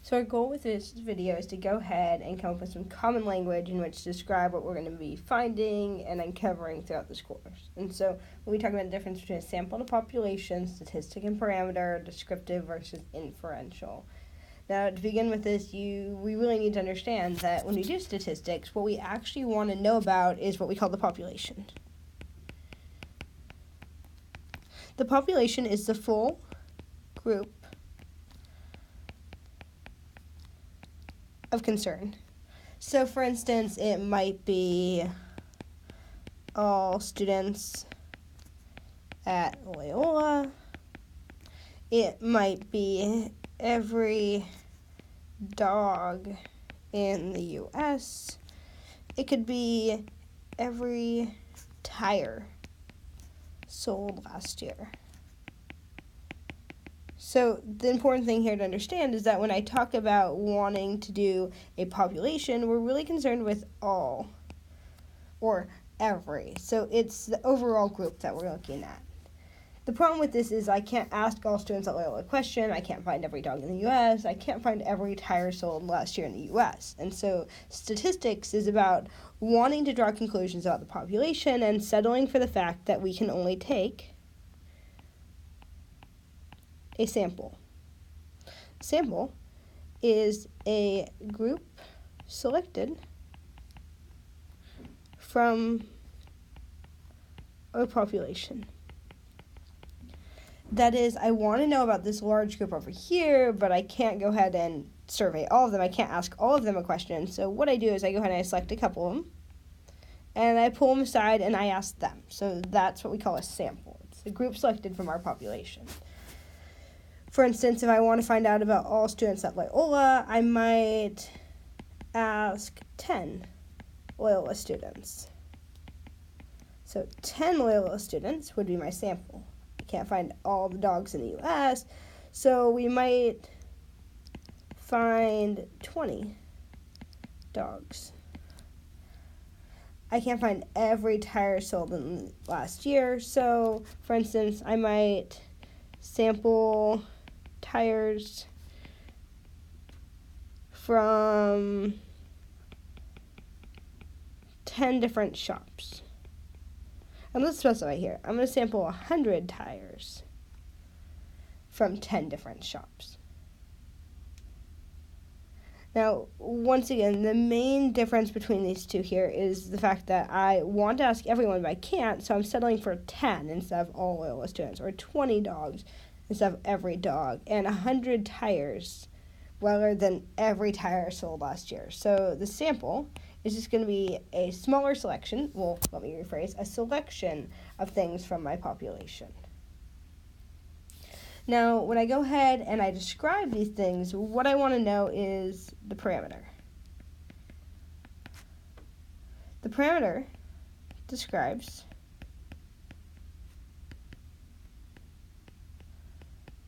So our goal with this video is to go ahead and come up with some common language in which to describe what we're going to be finding and uncovering throughout this course. And so when we talk about the difference between a sample and a population, statistic and parameter, descriptive versus inferential. Now, to begin with this, we really need to understand that when we do statistics, what we actually want to know about is what we call the population. The population is the full group of concern. So, for instance, it might be all students at Loyola. It might be every dog in the U.S. It could be every tire sold last year. So the important thing here to understand is that when I talk about wanting to do a population, we're really concerned with all or every. So it's the overall group that we're looking at. The problem with this is I can't ask all students at Loyola a question. I can't find every dog in the U.S. I can't find every tire sold last year in the U.S. And so statistics is about wanting to draw conclusions about the population and settling for the fact that we can only take a sample. Sample is a group selected from a population. That is, I want to know about this large group over here, but I can't go ahead and survey all of them. I can't ask all of them a question. So what I do is I go ahead and I select a couple of them, and I pull them aside and I ask them. So that's what we call a sample. It's a group selected from our population. For instance, if I want to find out about all students at Loyola, I might ask 10 Loyola students. So 10 Loyola students would be my sample. I can't find all the dogs in the U.S., so we might find 20 dogs. I can't find every tire sold in last year, so for instance, I might sample tires from 10 different shops. And let's specify here. I'm going to sample 100 tires from 10 different shops. Now, once again, the main difference between these two here is the fact that I want to ask everyone, but I can't, so I'm settling for 10 instead of all Loyola students, or 20 dogs instead of every dog, and 100 tires rather than every tire sold last year. So the sample is just going to be a smaller selection, well, let me rephrase, a selection of things from my population. Now, when I go ahead and I describe these things, what I want to know is the parameter. The parameter describes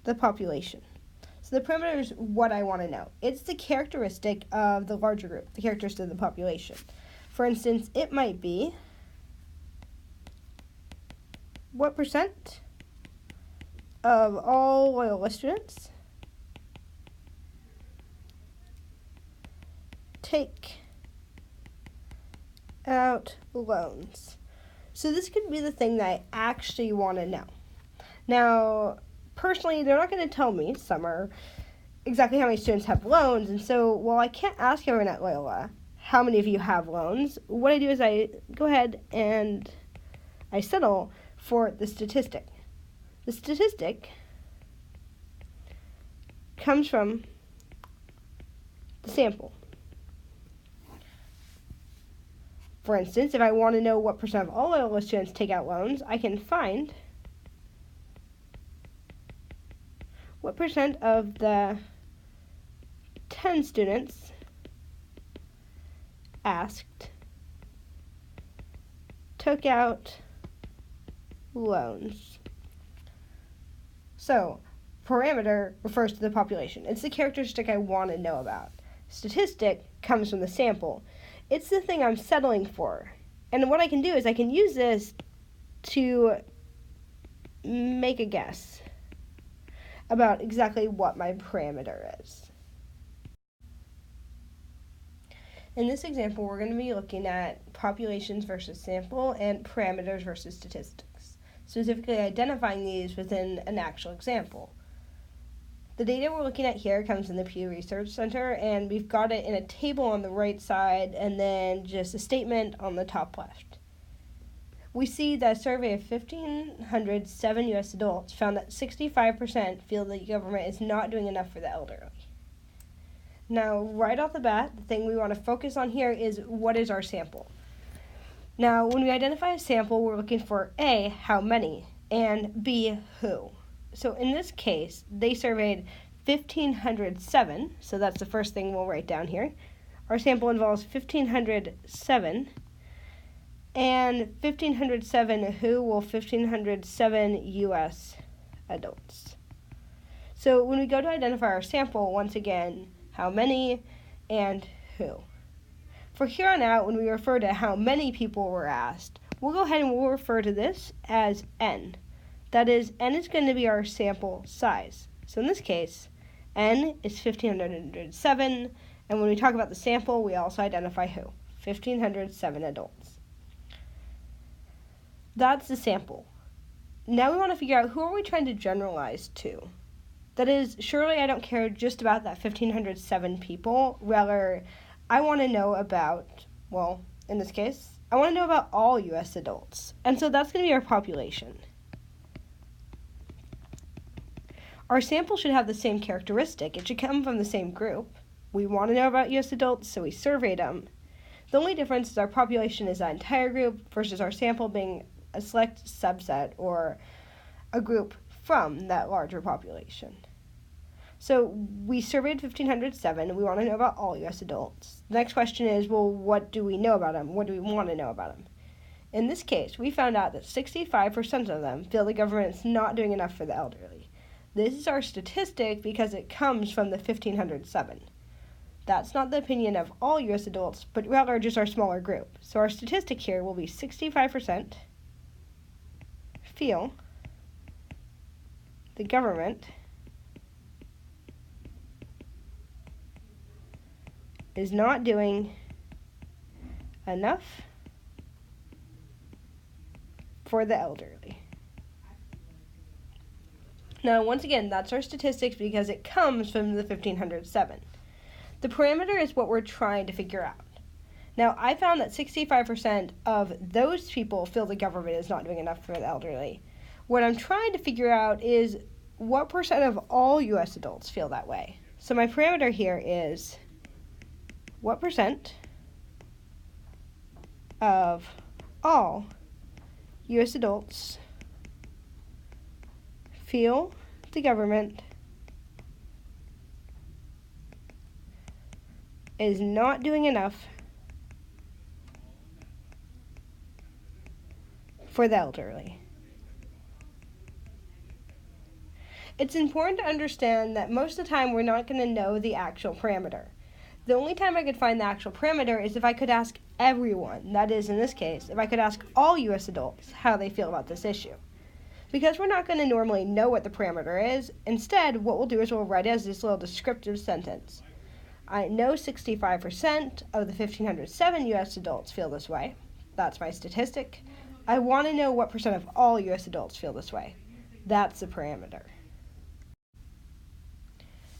the population. So the parameter is what I want to know. It's the characteristic of the larger group, the characteristic of the population. For instance, it might be what percent of all Loyola students take out loans. So this could be the thing that I actually want to know. Now, personally, they're not going to tell me, exactly how many students have loans, and so while I can't ask everyone at Loyola how many of you have loans, what I do is I go ahead and I settle for the statistic. The statistic comes from the sample. For instance, if I want to know what percent of all Loyola students take out loans, I can find what percent of the 10 students asked took out loans. So, parameter refers to the population. It's the characteristic I want to know about. Statistic comes from the sample. It's the thing I'm settling for. And what I can do is I can use this to make a guess about exactly what my parameter is. In this example, we're going to be looking at populations versus sample and parameters versus statistics, specifically identifying these within an actual example. The data we're looking at here comes from the Pew Research Center, and we've got it in a table on the right side and then just a statement on the top left. We see that a survey of 1,507 U.S. adults found that 65% feel the government is not doing enough for the elderly. Now, right off the bat, the thing we want to focus on here is what is our sample. Now, when we identify a sample, we're looking for A, how many, and B, who. So in this case, they surveyed 1,507, so that's the first thing we'll write down here. Our sample involves 1,507, and 1,507 who? Well, 1,507 U.S. adults. So when we go to identify our sample, once again, how many, and who. For here on out, when we refer to how many people were asked, we'll go ahead and we'll refer to this as N. That is, N is going to be our sample size. So in this case, N is 1,507, and when we talk about the sample, we also identify who? 1,507 adults. That's the sample. Now we want to figure out who are we trying to generalize to. That is, surely I don't care just about that 1,507 people. Rather, I want to know about, well, in this case, I want to know about all U.S. adults. And so that's going to be our population. Our sample should have the same characteristic. It should come from the same group. We want to know about U.S. adults, so we surveyed them. The only difference is our population is that entire group versus our sample being a select subset or a group from that larger population. So we surveyed 1,507, and we want to know about all U.S. adults. The next question is, well, what do we know about them? What do we want to know about them? In this case, we found out that 65% of them feel the government is not doing enough for the elderly. This is our statistic because it comes from the 1,507. That's not the opinion of all U.S. adults, but rather just our smaller group. So our statistic here will be 65% feel the government is not doing enough for the elderly. Now, once again, that's our statistics because it comes from the 1,507. The parameter is what we're trying to figure out. Now, I found that 65% of those people feel the government is not doing enough for the elderly. What I'm trying to figure out is what percent of all U.S. adults feel that way. So my parameter here is what percent of all U.S. adults feel the government is not doing enough for the elderly. It's important to understand that most of the time we're not going to know the actual parameter. The only time I could find the actual parameter is if I could ask everyone, that is, in this case, if I could ask all U.S. adults how they feel about this issue. Because we're not going to normally know what the parameter is, instead, what we'll do is we'll write it as this little descriptive sentence. I know 65% of the 1,507 U.S. adults feel this way. That's my statistic. I want to know what percent of all U.S. adults feel this way. That's the parameter.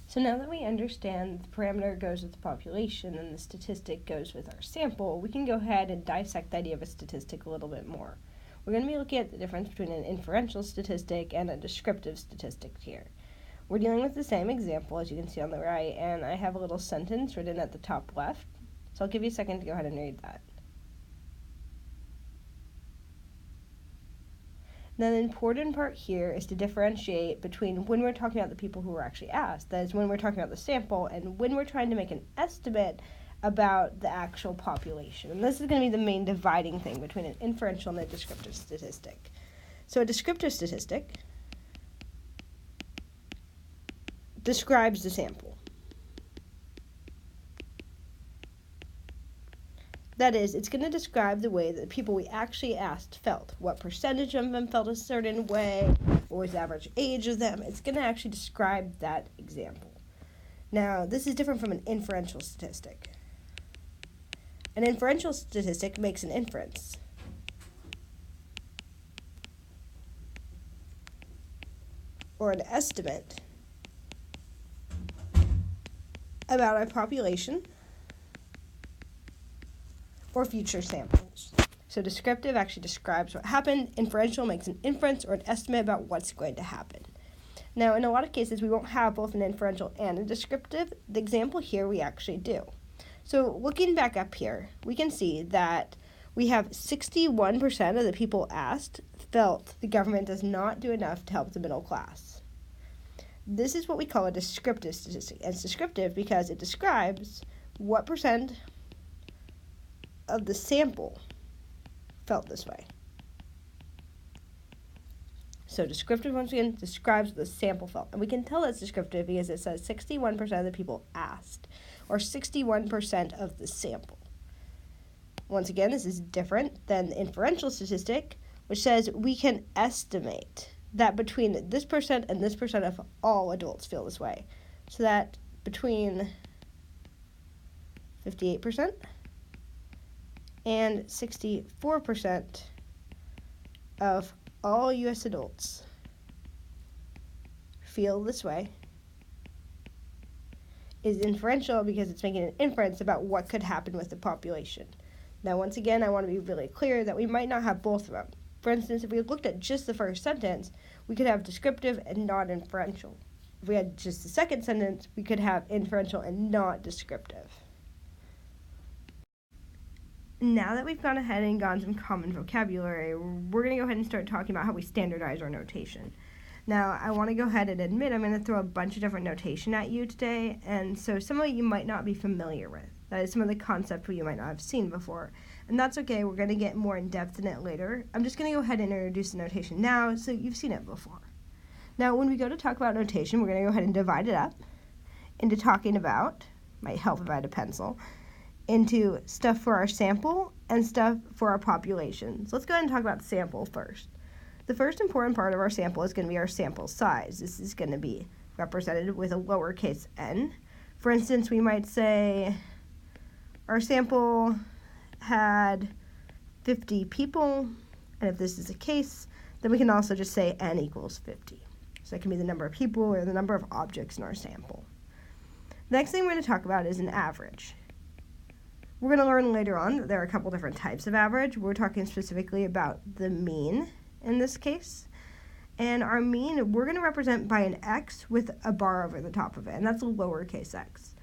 So now that we understand the parameter goes with the population and the statistic goes with our sample, we can go ahead and dissect the idea of a statistic a little bit more. We're going to be looking at the difference between an inferential statistic and a descriptive statistic here. We're dealing with the same example, as you can see on the right, and I have a little sentence written at the top left. So I'll give you a second to go ahead and read that. Now, the important part here is to differentiate between when we're talking about the people who were actually asked, that is when we're talking about the sample, and when we're trying to make an estimate about the actual population. And this is going to be the main dividing thing between an inferential and a descriptive statistic. So a descriptive statistic describes the sample. That is, it's going to describe the way that the people we actually asked felt. What percentage of them felt a certain way, what was the average age of them. It's going to actually describe that example. Now, this is different from an inferential statistic. An inferential statistic makes an inference. Or an estimate about a population or future samples. So descriptive actually describes what happened. Inferential makes an inference or an estimate about what's going to happen. Now, in a lot of cases, we won't have both an inferential and a descriptive. The example here, we actually do. So looking back up here, we can see that we have 61% of the people asked felt the government does not do enough to help the middle class. This is what we call a descriptive statistic. And it's descriptive because it describes what percent of the sample felt this way. So descriptive, once again, describes what the sample felt. And we can tell it's descriptive because it says 61% of the people asked, or 61% of the sample. Once again, this is different than the inferential statistic, which says we can estimate that between this percent and this percent of all adults feel this way. So that between 58% and 64% of all U.S. adults feel this way is inferential because it's making an inference about what could happen with the population. Now, once again, I want to be really clear that we might not have both of them. For instance, if we looked at just the first sentence, we could have descriptive and not inferential. If we had just the second sentence, we could have inferential and not descriptive. Now that we've gone ahead and gotten some common vocabulary, we're going to go ahead and start talking about how we standardize our notation. Now, I want to go ahead and admit I'm going to throw a bunch of different notation at you today, and so some of it you might not be familiar with. That is some of the concepts you might not have seen before. And that's okay, we're going to get more in depth in it later. I'm just going to go ahead and introduce the notation now so you've seen it before. Now, when we go to talk about notation, we're going to go ahead and divide it up into talking about, might help if I had a pencil, into stuff for our sample and stuff for our population. So let's go ahead and talk about sample first. The first important part of our sample is going to be our sample size. This is going to be represented with a lowercase n. For instance, we might say our sample had 50 people, and if this is the case, then we can also just say n equals 50. So that can be the number of people or the number of objects in our sample. The next thing we're going to talk about is an average. We're going to learn later on that there are a couple different types of average. We're talking specifically about the mean in this case. And our mean, we're going to represent by an x with a bar over the top of it, and that's a lowercase x.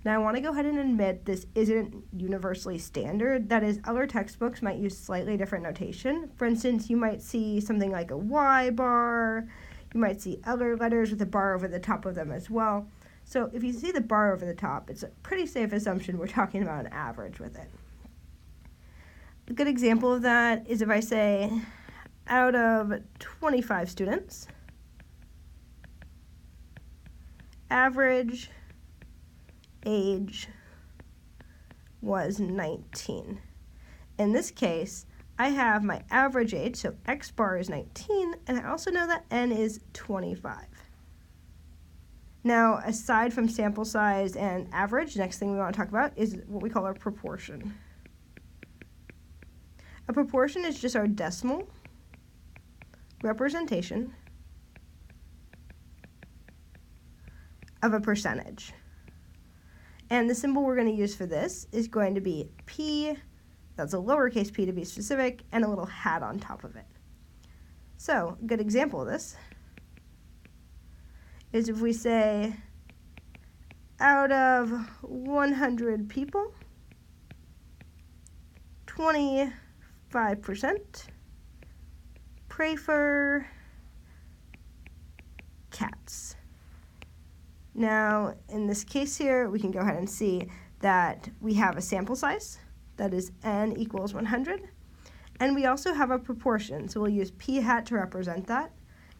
Now, I want to go ahead and admit this isn't universally standard. That is, other textbooks might use slightly different notation. For instance, you might see something like a y bar. You might see other letters with a bar over the top of them as well. So if you see the bar over the top, it's a pretty safe assumption we're talking about an average with it. A good example of that is if I say, out of 25 students, average age was 19. In this case, I have my average age, so x bar is 19, and I also know that n is 25. Now, aside from sample size and average, next thing we want to talk about is what we call our proportion. A proportion is just our decimal representation of a percentage. And the symbol we're going to use for this is going to be p, that's a lowercase p to be specific, and a little hat on top of it. So, a good example of this is if we say, out of 100 people, 25% prefer cats. Now, in this case here, we can go ahead and see that we have a sample size, that is n equals 100, and we also have a proportion, so we'll use p hat to represent that.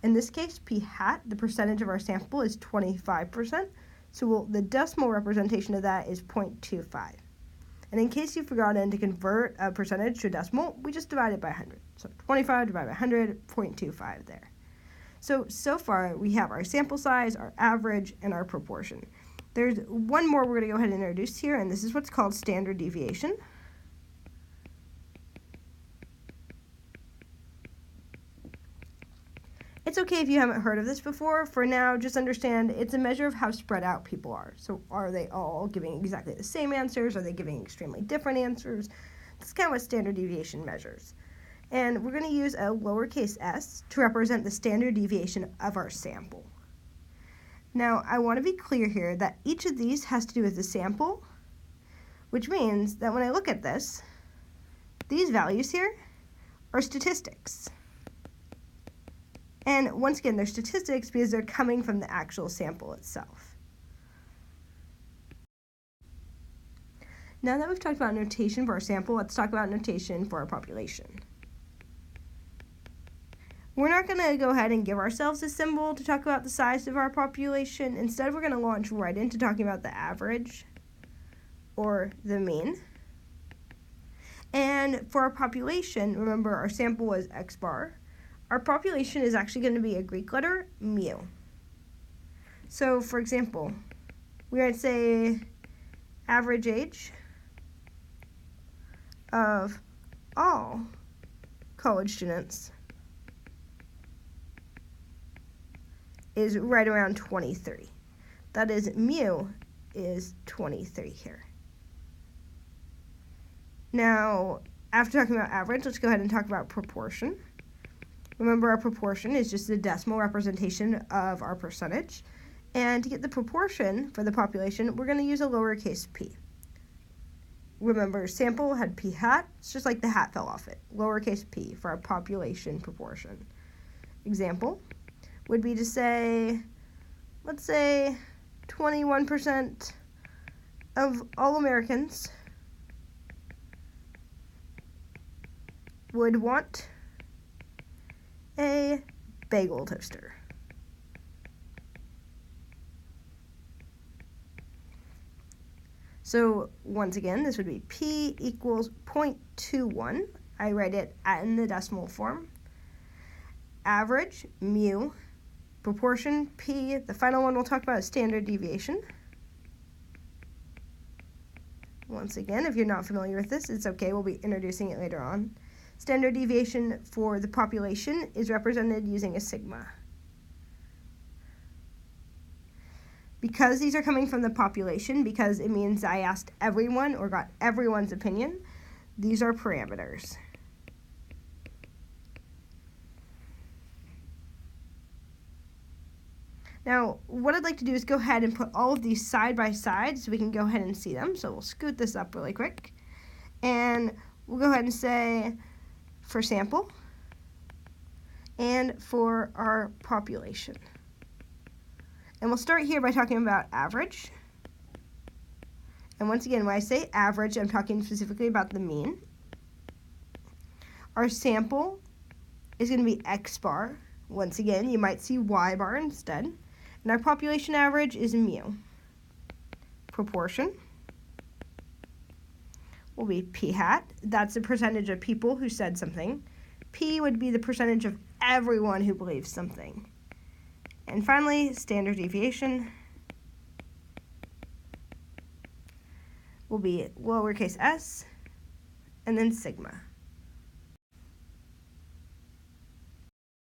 In this case, p hat, the percentage of our sample is 25%, so the decimal representation of that is 0.25. And in case you've forgotten to convert a percentage to a decimal, we just divide it by 100. So 25 divided by 100, 0.25 there. So far, we have our sample size, our average, and our proportion. There's one more we're going to go ahead and introduce here, and this is what's called standard deviation. okay if you haven't heard of this before. For now, just understand it's a measure of how spread out people are. So are they all giving exactly the same answers? Are they giving extremely different answers? That's kind of what standard deviation measures. And we're going to use a lowercase s to represent the standard deviation of our sample. Now, I want to be clear here that each of these has to do with the sample, which means that when I look at this, these values here are statistics. And once again, they're statistics because they're coming from the actual sample itself. Now that we've talked about notation for our sample, let's talk about notation for our population. We're not going to go ahead and give ourselves a symbol to talk about the size of our population. Instead, we're going to launch right into talking about the average or the mean. And for our population, remember our sample was X bar. Our population is actually going to be a Greek letter, mu. So, for example, we're going to say average age of all college students is right around 23. That is, mu is 23 here. Now, after talking about average, let's go ahead and talk about proportion. Remember, our proportion is just the decimal representation of our percentage. And to get the proportion for the population, we're going to use a lowercase p. Remember, sample had p hat. It's just like the hat fell off it. Lowercase p for our population proportion. Example would be to say, let's say 21% of all Americans would want a bagel toaster. So once again, this would be p equals 0.21. I write it in the decimal form. Average, mu. Proportion, p. The final one we'll talk about is standard deviation. Once again, if you're not familiar with this, it's okay. We'll be introducing it later on. Standard deviation for the population is represented using a sigma. Because these are coming from the population, because it means I asked everyone or got everyone's opinion, these are parameters. Now, what I'd like to do is go ahead and put all of these side by side so we can go ahead and see them. So we'll scoot this up really quick. And we'll go ahead and say for sample and for our population. And we'll start here by talking about average. And once again, when I say average, I'm talking specifically about the mean. Our sample is going to be X bar. Once again, you might see Y bar instead. And our population average is mu. Proportion will be p hat. That's the percentage of people who said something. P would be the percentage of everyone who believes something. And finally, standard deviation will be lowercase s and then sigma.